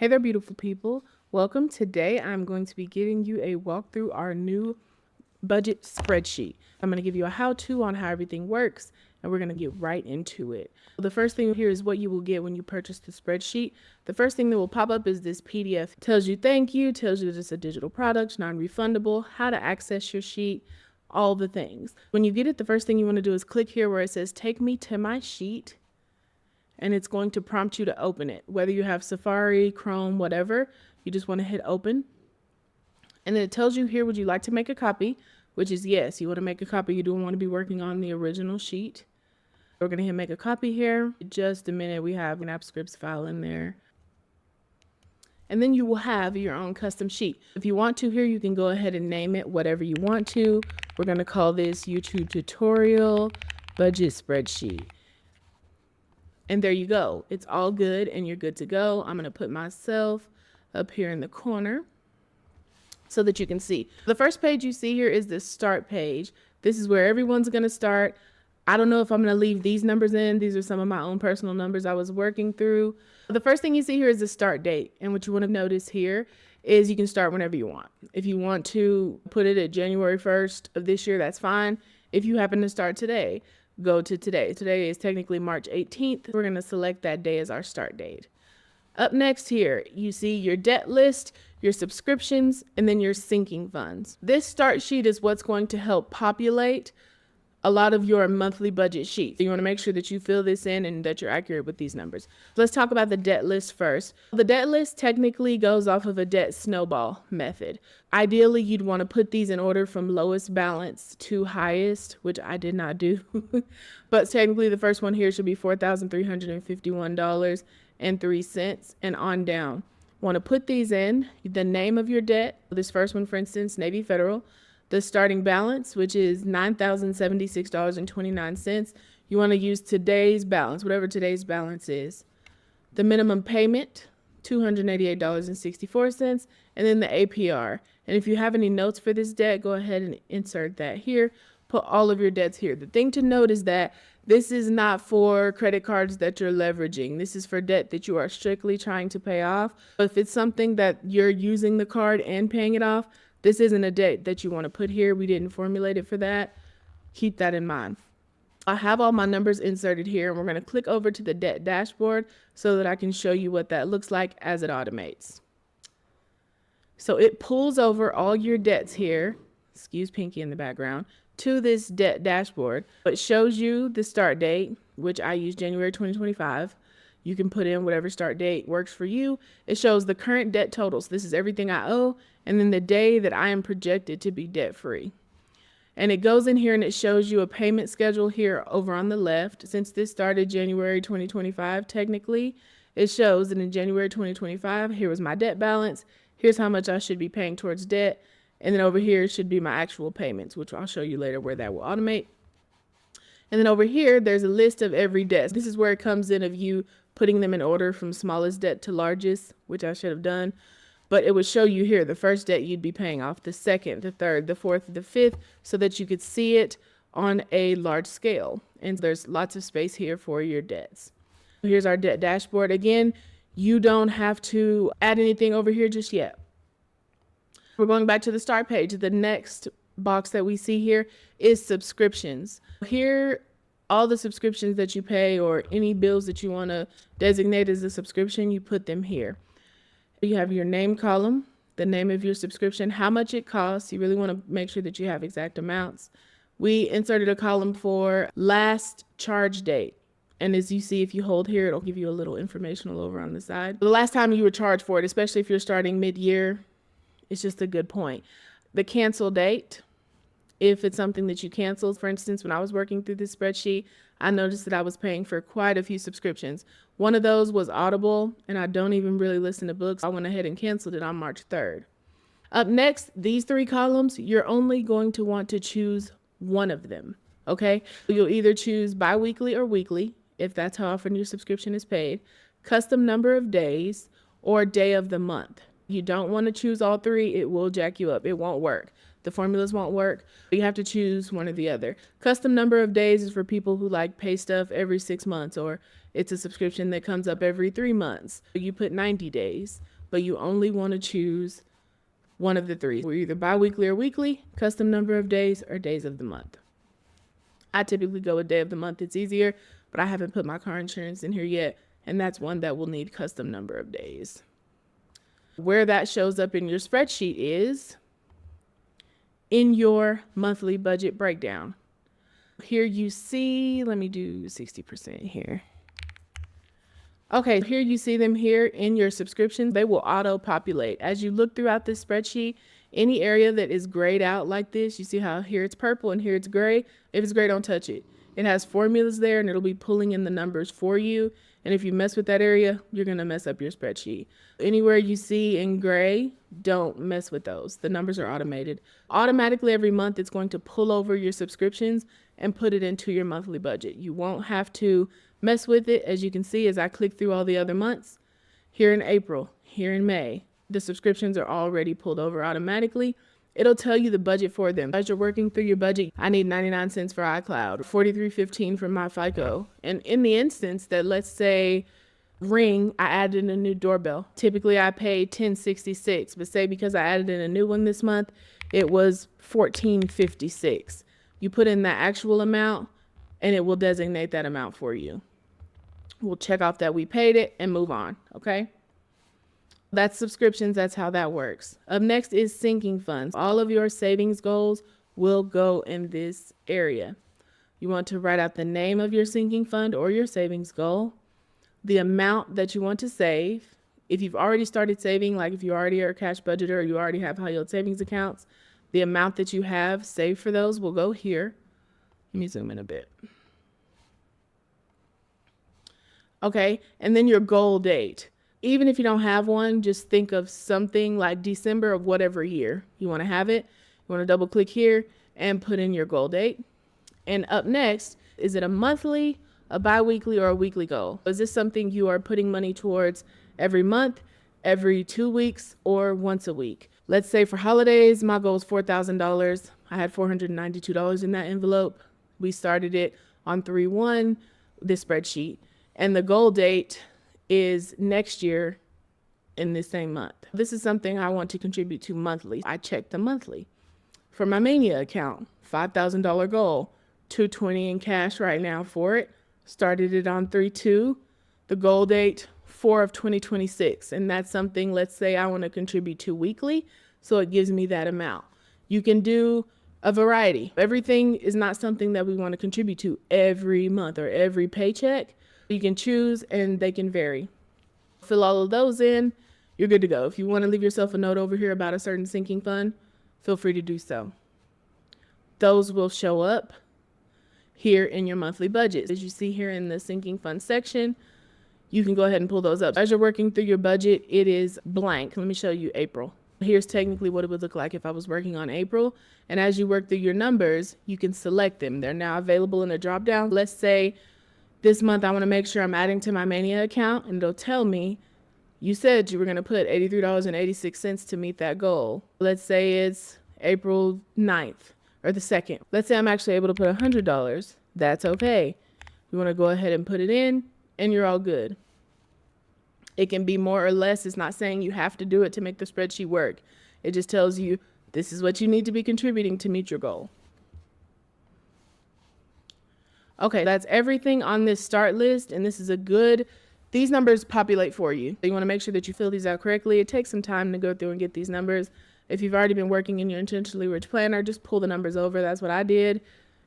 Hey there, beautiful people. Welcome. Today, I'm going to be giving you a walk through our new budget spreadsheet. I'm going to give you a how-to on how everything works, and we're going to get right into it. The first thing here is what you will get when you purchase the spreadsheet. The first thing that will pop up is this PDF. It tells you thank you, tells you that it's a digital product, non-refundable, how to access your sheet, all the things. When you get it, the first thing you want to do is click here where it says take me to my sheet, and it's going to prompt you to open it. Whether you have Safari, Chrome, whatever, you just want to hit open. And then it tells you here, would you like to make a copy? Which is yes, you want to make a copy. You don't want to be working on the original sheet. We're going to hit make a copy here. In just a minute, we have an app scripts file in there. And then you will have your own custom sheet. If you want to here, you can go ahead and name it whatever you want to. We're going to call this YouTube tutorial budget spreadsheet. And there you go. It's all good and you're good to go. I'm going to put myself up here in the corner so that you can see. The first page you see here is the start page. This is where everyone's going to start. I don't know if I'm going to leave these numbers in. These are some of my own personal numbers I was working through. The first thing you see here is the start date. And what you want to notice here is you can start whenever you want. If you want to put it at January 1st of this year, that's fine. If you happen to start today, go to today. Today is technically March 18th. We're going to select that day as our start date. Up next here, you see your debt list, your subscriptions, and then your sinking funds. This start sheet is what's going to help populate a lot of your monthly budget sheets. So you want to make sure that you fill this in and that you're accurate with these numbers. Let's talk about the debt list first. The debt list technically goes off of a debt snowball method. Ideally, you'd want to put these in order from lowest balance to highest, which I did not do. But technically, the first one here should be $4,351.03 and on down. Want to put these in, the name of your debt. This first one, for instance, Navy Federal. The starting balance, which is $9,076.29. You want to use today's balance, whatever today's balance is. The minimum payment, $288.64, and then the APR. And if you have any notes for this debt, go ahead and insert that here. Put all of your debts here. The thing to note is that this is not for credit cards that you're leveraging. This is for debt that you are strictly trying to pay off. If it's something that you're using the card and paying it off, this isn't a debt that you want to put here. We didn't formulate it for that. Keep that in mind. I have all my numbers inserted here, and we're going to click over to the debt dashboard so that I can show you what that looks like as it automates. So it pulls over all your debts here, excuse Pinky in the background, to this debt dashboard. It shows you the start date, which I use January 2025. You can put in whatever start date works for you. It shows the current debt totals. This is everything I owe, and then the day that I am projected to be debt free. And it goes in here and it shows you a payment schedule here over on the left. Since this started January 2025, technically, it shows that in January 2025, here was my debt balance. Here's how much I should be paying towards debt. And then over here should be my actual payments, which I'll show you later where that will automate. And then over here, there's a list of every debt. This is where it comes in of you putting them in order from smallest debt to largest, which I should have done. But it would show you here the first debt you'd be paying off, the second, the third, the fourth, the fifth, so that you could see it on a large scale. And there's lots of space here for your debts. Here's our debt dashboard. Again, you don't have to add anything over here just yet. We're going back to the start page. The next box that we see here is subscriptions. Here, all the subscriptions that you pay or any bills that you want to designate as a subscription, you put them here. You have your name column, the name of your subscription, how much it costs. You really want to make sure that you have exact amounts. We inserted a column for last charge date. And as you see, if you hold here, it'll give you a little informational over on the side. The last time you were charged for it, especially if you're starting mid-year, it's just a good point. The cancel date, if it's something that you canceled. For instance, when I was working through this spreadsheet, I noticed that I was paying for quite a few subscriptions. One of those was Audible, and I don't even really listen to books. I went ahead and canceled it on March 3rd. Up next, these three columns, you're only going to want to choose one of them, okay? You'll either choose bi-weekly or weekly, if that's how often your subscription is paid, custom number of days, or day of the month. You don't want to choose all three. It will jack you up. It won't work. the formulas won't work. You have to choose one or the other. Custom number of days is for people who like pay stuff every 6 months, or it's a subscription that comes up every 3 months. You put 90 days, but you only want to choose one of the three. We're either bi-weekly or weekly, custom number of days, or days of the month. I typically go with day of the month. It's easier, but I haven't put my car insurance in here yet, and that's one that will need custom number of days. Where that shows up in your spreadsheet is in your monthly budget breakdown. Here you see, let me do 60% here. Okay, here you see them here in your subscriptions. They will auto-populate. As you look throughout this spreadsheet, any area that is grayed out like this, you see how here it's purple and here it's gray. If it's gray, don't touch it. It has formulas there and it'll be pulling in the numbers for you. And if you mess with that area, you're gonna mess up your spreadsheet. Anywhere you see in gray, don't mess with those. The numbers are automated. Automatically every month, it's going to pull over your subscriptions and put it into your monthly budget. You won't have to mess with it. As you can see, as I click through all the other months, here in April, here in May, the subscriptions are already pulled over automatically. It'll tell you the budget for them. As you're working through your budget, I need 99 cents for iCloud, $43.15 for my FICO. And in the instance that, let's say, Ring, I added a new doorbell. Typically I pay $10.66, but say because I added in a new one this month, it was $14.56. You put in that actual amount and it will designate that amount for you. We'll check off that we paid it and move on, okay? That's subscriptions, that's how that works. Up next is sinking funds. All of your savings goals will go in this area. You want to write out the name of your sinking fund or your savings goal, the amount that you want to save. If you've already started saving, like if you already are a cash budgeter or you already have high yield savings accounts, the amount that you have saved for those will go here. Let me zoom in a bit. Okay, and then your goal date. Even if you don't have one, just think of something like December of whatever year you want to have it. You want to double click here and put in your goal date. And up next, is it a monthly, a bi-weekly, or a weekly goal? Is this something you are putting money towards every month, every 2 weeks, or once a week? Let's say for holidays, my goal is $4,000. I had $492 in that envelope. We started it on 3/1, this spreadsheet. And the goal date is next year in this same month. This is something I want to contribute to monthly. I check the monthly. For my Mania account, $5,000 goal, $220 in cash right now for it. Started it on 3/2. The goal date, 4 of 2026. And that's something, let's say I want to contribute to weekly, so it gives me that amount. You can do a variety. Everything is not something that we want to contribute to every month or every paycheck. You can choose and they can vary. Fill all of those in, you're good to go. If you want to leave yourself a note over here about a certain sinking fund, feel free to do so. Those will show up here in your monthly budget. As you see here in the sinking fund section, you can go ahead and pull those up. As you're working through your budget, it is blank. Let me show you April. Here's technically what it would look like if I was working on April. And as you work through your numbers, you can select them. They're now available in a drop down. Let's say this month, I want to make sure I'm adding to my Mania account, and it'll tell me, you said you were going to put $83.86 to meet that goal. Let's say it's April 9th or the 2nd. Let's say I'm actually able to put $100. That's okay. You want to go ahead and put it in, and you're all good. It can be more or less. It's not saying you have to do it to make the spreadsheet work. It just tells you this is what you need to be contributing to meet your goal. Okay, that's everything on this start list, and this is these numbers populate for you. You want to make sure that you fill these out correctly. It takes some time to go through and get these numbers. If you've already been working in your Intentionally Rich Planner, just pull the numbers over. That's what I did,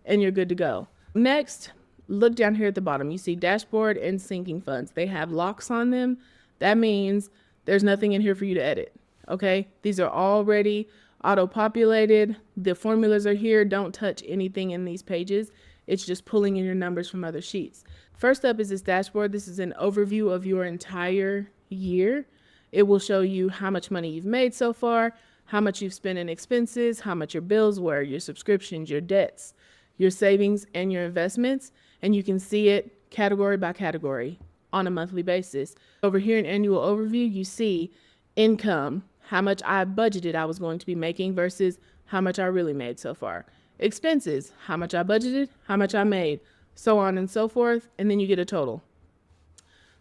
and you're good to go. Next, look down here at the bottom. You see dashboard and sinking funds. They have locks on them. That means there's nothing in here for you to edit, okay? These are already auto-populated. The formulas are here. Don't touch anything in these pages. It's just pulling in your numbers from other sheets. First up is this dashboard. This is an overview of your entire year. It will show you how much money you've made so far, how much you've spent in expenses, how much your bills were, your subscriptions, your debts, your savings, and your investments. And you can see it category by category on a monthly basis. Over here in annual overview, you see income, how much I budgeted I was going to be making versus how much I really made so far. Expenses, how much I budgeted, how much I made, so on and so forth, and then you get a total.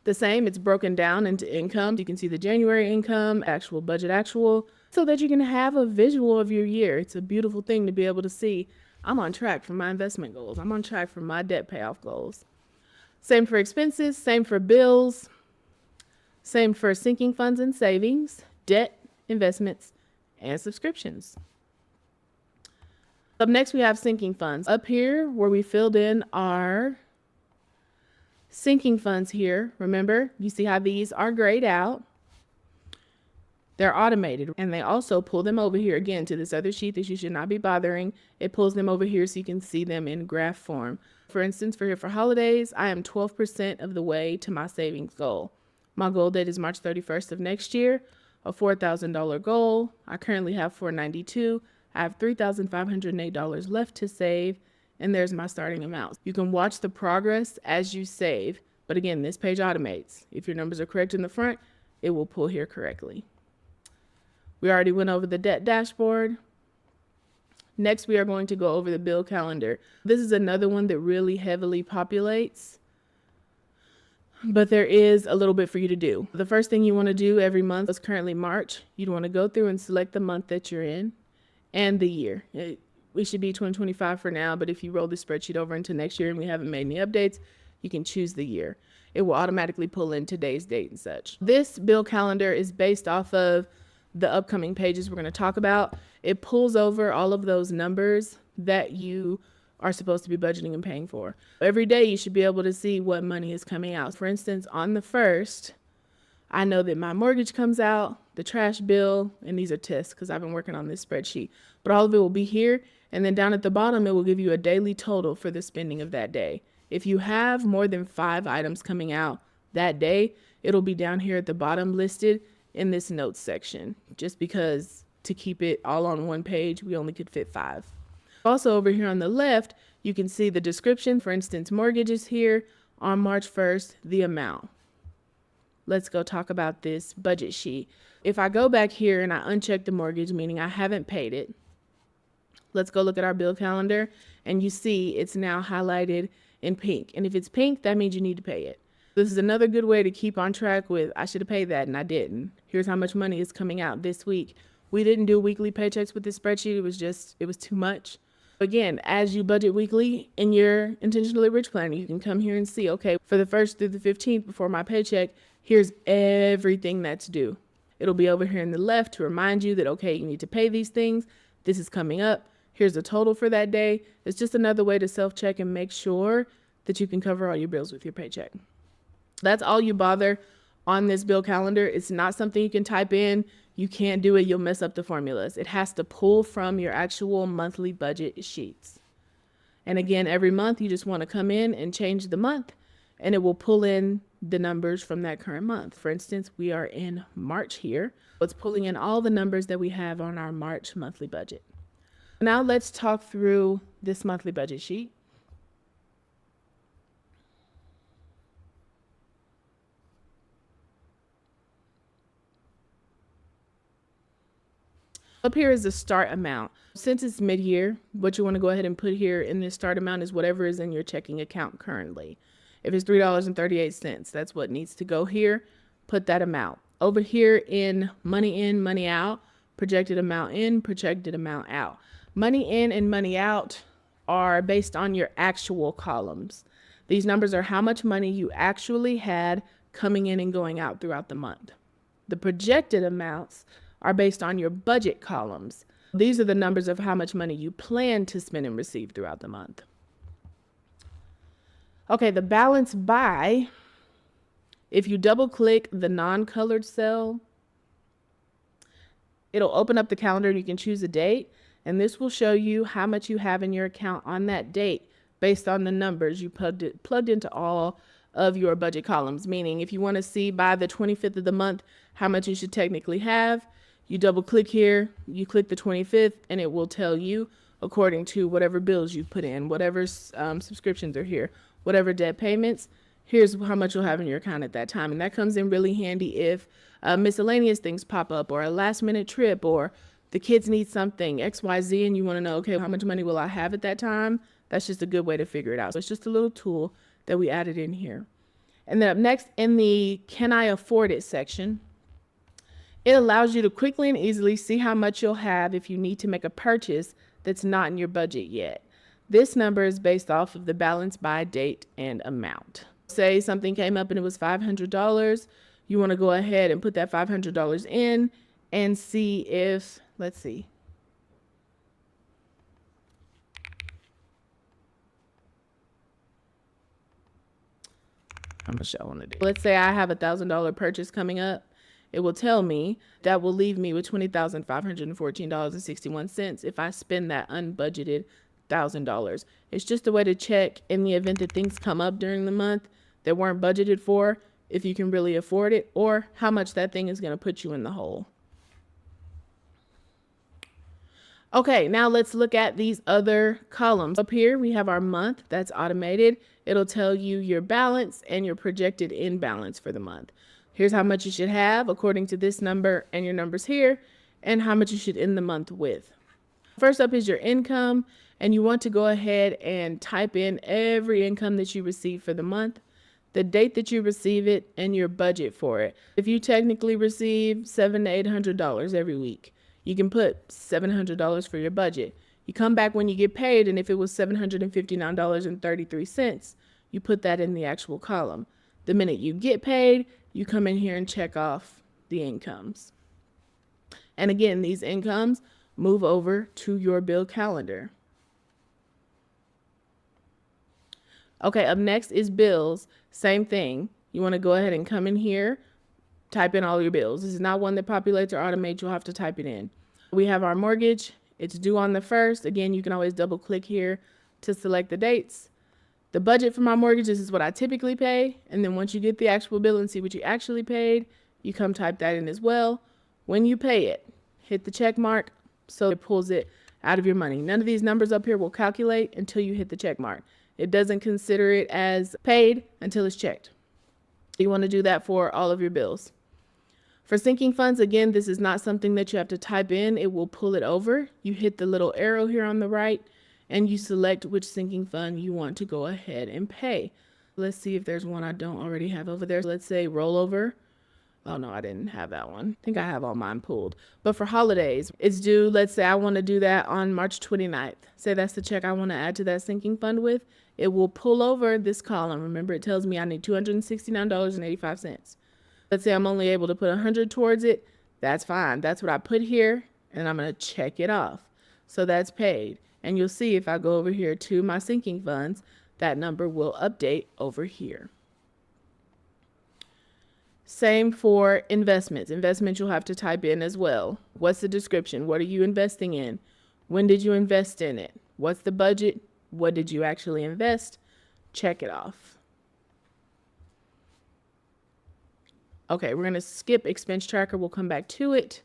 The same, it's broken down into income. You can see the January income, actual budget actual, so that you can have a visual of your year. It's a beautiful thing to be able to see, I'm on track for my investment goals. I'm on track for my debt payoff goals. Same for expenses, same for bills, same for sinking funds and savings, debt, investments, and subscriptions. Up next, we have sinking funds. Up here, where we filled in our sinking funds here, remember, you see how these are grayed out. They're automated, and they also pull them over here again to this other sheet that you should not be bothering. It pulls them over here so you can see them in graph form. For instance, for holidays, I am 12% of the way to my savings goal. My goal date is March 31st of next year, a $4,000 goal. I currently have $492. I have $3,508 left to save, and there's my starting amount. You can watch the progress as you save, but again, this page automates. If your numbers are correct in the front, it will pull here correctly. We already went over the debt dashboard. Next, we are going to go over the bill calendar. This is another one that really heavily populates, but there is a little bit for you to do. The first thing you want to do every month is currently March. You'd want to go through and select the month that you're in and the year. We should be 2025 for now, but if you roll the spreadsheet over into next year and we haven't made any updates, you can choose the year. It will automatically pull in today's date and such. This bill calendar is based off of the upcoming pages we're going to talk about. It pulls over all of those numbers that you are supposed to be budgeting and paying for. Every day you should be able to see what money is coming out. For instance, on the 1st, I know that my mortgage comes out, the trash bill, and these are tests because I've been working on this spreadsheet. But all of it will be here, and then down at the bottom, it will give you a daily total for the spending of that day. If you have more than 5 items coming out that day, it'll be down here at the bottom listed in this notes section, just because to keep it all on one page, we only could fit 5. Also over here on the left, you can see the description. For instance, mortgages here on March 1st, the amount. Let's go talk about this budget sheet. If I go back here and I uncheck the mortgage, meaning I haven't paid it, let's go look at our bill calendar, and you see it's now highlighted in pink. And if it's pink, that means you need to pay it. This is another good way to keep on track with, I should have paid that and I didn't. Here's how much money is coming out this week. We didn't do weekly paychecks with this spreadsheet. It was too much. Again, as you budget weekly in your Intentionally Rich Plan, you can come here and see, okay, for the 1st through the 15th before my paycheck, here's everything that's due. It'll be over here in the left to remind you that, okay, you need to pay these things. This is coming up. Here's the total for that day. It's just another way to self-check and make sure that you can cover all your bills with your paycheck. That's all you bother on this bill calendar. It's not something you can type in. You can't do it. You'll mess up the formulas. It has to pull from your actual monthly budget sheets. And again, every month you just want to come in and change the month, and it will pull in the numbers from that current month. For instance, we are in March here. It's pulling in all the numbers that we have on our March monthly budget. Now let's talk through this monthly budget sheet. Up here is the start amount. Since it's mid-year, what you want to go ahead and put here in this start amount is whatever is in your checking account currently. If it's $3.38, that's what needs to go here. Put that amount. Over here in, money out, projected amount in, projected amount out. Money in and money out are based on your actual columns. These numbers are how much money you actually had coming in and going out throughout the month. The projected amounts are based on your budget columns. These are the numbers of how much money you plan to spend and receive throughout the month. Okay, the balance by, if you double click the non-colored cell, it'll open up the calendar and you can choose a date, and this will show you how much you have in your account on that date based on the numbers you plugged into all of your budget columns. Meaning if you want to see by the 25th of the month how much you should technically have, you double click here, you click the 25th, and it will tell you according to whatever bills you put in, whatever subscriptions are here, whatever debt payments, here's how much you'll have in your account at that time. And that comes in really handy if miscellaneous things pop up, or a last minute trip, or the kids need something XYZ and you want to know, okay, how much money will I have at that time? That's just a good way to figure it out. So it's just a little tool that we added in here. And then up next, in the can I afford it section, it allows you to quickly and easily see how much you'll have if you need to make a purchase that's not in your budget yet. This number is based off of the balance by date and amount. Say something came up and it was $500. You want to go ahead and put that $500 in and see if, let's see. How much I want to do. Let's say I have $1,000 purchase coming up. It will tell me that will leave me with $20,514.61 if I spend that unbudgeted $1,000. It's just a way to check in the event that things come up during the month that weren't budgeted for, if you can really afford it, or how much that thing is going to put you in the hole. Okay, now let's look at these other columns. Up here, we have our month. That's automated. It'll tell you your balance and your projected end balance for the month. Here's how much you should have according to this number and your numbers here, and how much you should end the month with. First up is your income, and you want to go ahead and type in every income that you receive for the month, the date that you receive it, and your budget for it. If you technically receive $700 to $800 every week, you can put $700 for your budget. You come back when you get paid, and if it was $759.33, you put that in the actual column. The minute you get paid, you come in here and check off the incomes. And again, these incomes move over to your bill calendar. Okay, up next is bills. Same thing. You want to go ahead and come in here, type in all your bills. This is not one that populates or automates. You'll have to type it in. We have our mortgage. It's due on the 1st. Again, you can always double click here to select the dates. The budget for my mortgage, this is what I typically pay. And then once you get the actual bill and see what you actually paid, you come type that in as well. When you pay it, hit the check mark so it pulls it out of your money. None of these numbers up here will calculate until you hit the check mark. It doesn't consider it as paid until it's checked. You want to do that for all of your bills. For sinking funds, again, this is not something that you have to type in. It will pull it over. You hit the little arrow here on the right, and you select which sinking fund you want to go ahead and pay. Let's see if there's one I don't already have over there. Let's say rollover. Oh no, I didn't have that one. I think I have all mine pulled. But for holidays, it's due, let's say I want to do that on March 29th. Say that's the check I want to add to that sinking fund with. It will pull over this column. Remember, it tells me I need $269.85. Let's say I'm only able to put 100 towards it. That's fine. That's what I put here, and I'm going to check it off. So that's paid. And you'll see if I go over here to my sinking funds, that number will update over here. Same for investments. Investments you'll have to type in as well. What's the description? What are you investing in? When did you invest in it? What's the budget? What did you actually invest? Check it off. Okay, we're going to skip expense tracker. We'll come back to it.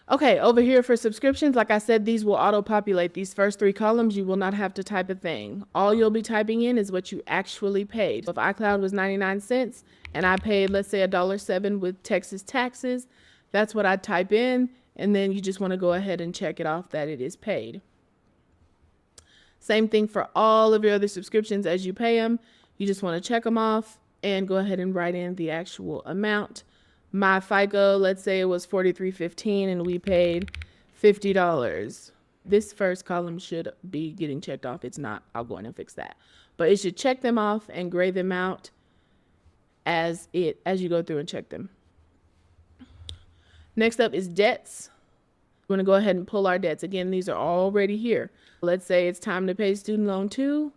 Okay, over here for subscriptions, like I said, these will auto-populate. These first 3 columns, you will not have to type a thing. All you'll be typing in is what you actually paid. So if iCloud was 99 cents and I paid, let's say, $1.07 with Texas taxes, that's what I type in, and then you just want to go ahead and check it off that it is paid. Same thing for all of your other subscriptions as you pay them. You just want to check them off and go ahead and write in the actual amount. My FICO, let's say it was $43.15 and we paid $50. This first column should be getting checked off. It's not. I'll go in and fix that. But it should check them off and gray them out as you go through and check them. Next up is debts. We're going to go ahead and pull our debts. Again, these are already here. Let's say it's time to pay student loan 2.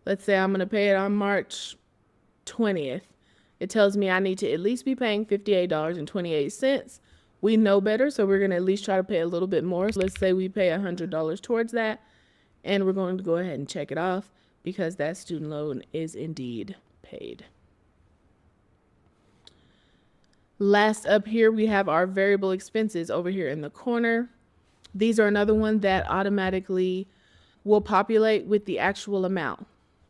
Let's say I'm going to pay it on March 20th. It tells me I need to at least be paying $58.28. We know better, so we're going to at least try to pay a little bit more. So let's say we pay $100 towards that, and we're going to go ahead and check it off because that student loan is indeed paid. Last up here, we have our variable expenses over here in the corner. These are another one that automatically will populate with the actual amount.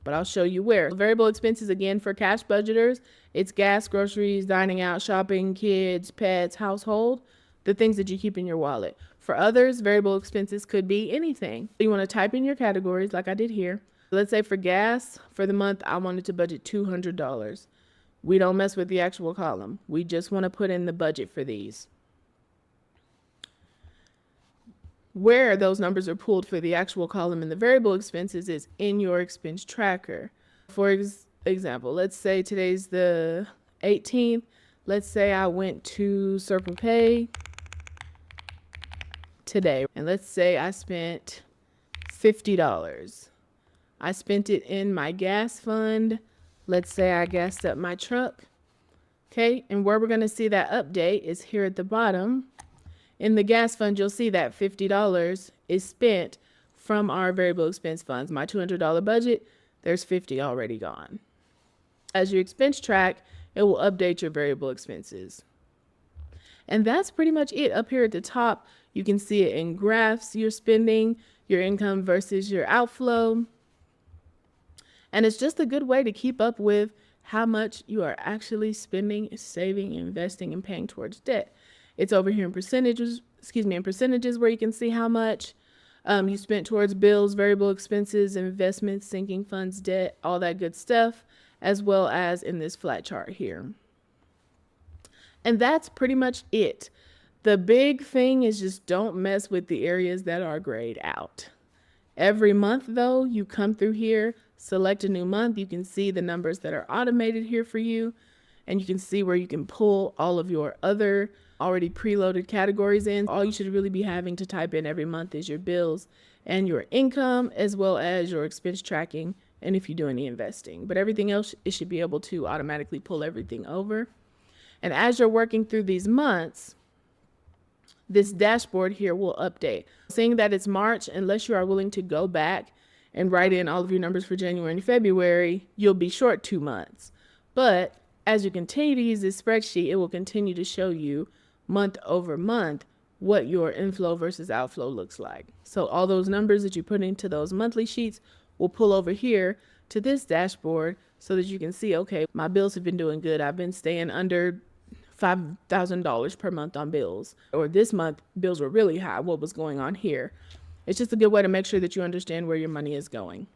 but I'll show you where. Variable expenses, again, for cash budgeters, it's gas, groceries, dining out, shopping, kids, pets, household, the things that you keep in your wallet. For others, variable expenses could be anything. You want to type in your categories like I did here. Let's say for gas, for the month, I wanted to budget $200. We don't mess with the actual column. We just want to put in the budget for these. Where those numbers are pulled for the actual column in the variable expenses is in your expense tracker. For example, let's say today's the 18th. Let's say I went to Circle K today, and let's say I spent $50. I spent it in my gas fund. Let's say I gassed up my truck. Okay, and where we're going to see that update is here at the bottom. In the gas fund, you'll see that $50 is spent from our variable expense funds. My $200 budget, there's $50 already gone. As your expense track, it will update your variable expenses. And that's pretty much it. Up here at the top, you can see it in graphs, your spending, your income versus your outflow. And it's just a good way to keep up with how much you are actually spending, saving, investing, and paying towards debt. It's over here in percentages, where you can see how much you spent towards bills, variable expenses, investments, sinking funds, debt, all that good stuff, as well as in this flat chart here. And that's pretty much it. The big thing is just don't mess with the areas that are grayed out. Every month, though, you come through here, select a new month. You can see the numbers that are automated here for you, and you can see where you can pull all of your other already preloaded categories in. All you should really be having to type in every month is your bills and your income, as well as your expense tracking, and if you do any investing. But everything else, it should be able to automatically pull everything over. And as you're working through these months, this dashboard here will update. Seeing that it's March, unless you are willing to go back and write in all of your numbers for January and February, you'll be short 2 months. But as you continue to use this spreadsheet, it will continue to show you month over month what your inflow versus outflow looks like. So all those numbers that you put into those monthly sheets will pull over here to this dashboard so that you can see, okay, my bills have been doing good. I've been staying under $5,000 per month on bills. Or this month, bills were really high. What was going on here? It's just a good way to make sure that you understand where your money is going.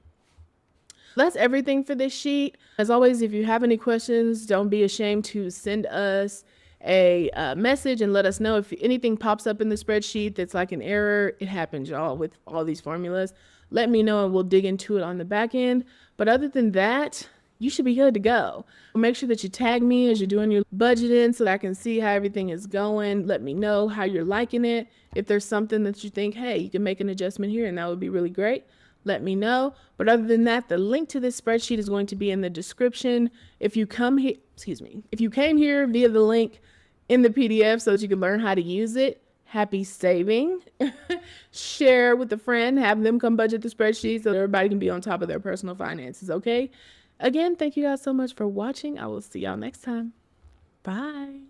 That's everything for this sheet. As always, if you have any questions, don't be ashamed to send us a message and let us know. If anything pops up in the spreadsheet that's like an error, it happens, y'all, with all these formulas. Let me know and we'll dig into it on the back end. But other than that, you should be good to go. Make sure that you tag me as you're doing your budgeting so that I can see how everything is going. Let me know how you're liking it. If there's something that you think, hey, you can make an adjustment here and that would be really great, let me know. But other than that, the link to this spreadsheet is going to be in the description. If you came here via the link in the PDF so that you can learn how to use it, happy saving. Share with a friend, have them come budget the spreadsheet so everybody can be on top of their personal finances, okay? Again, thank you guys so much for watching. I will see y'all next time. Bye.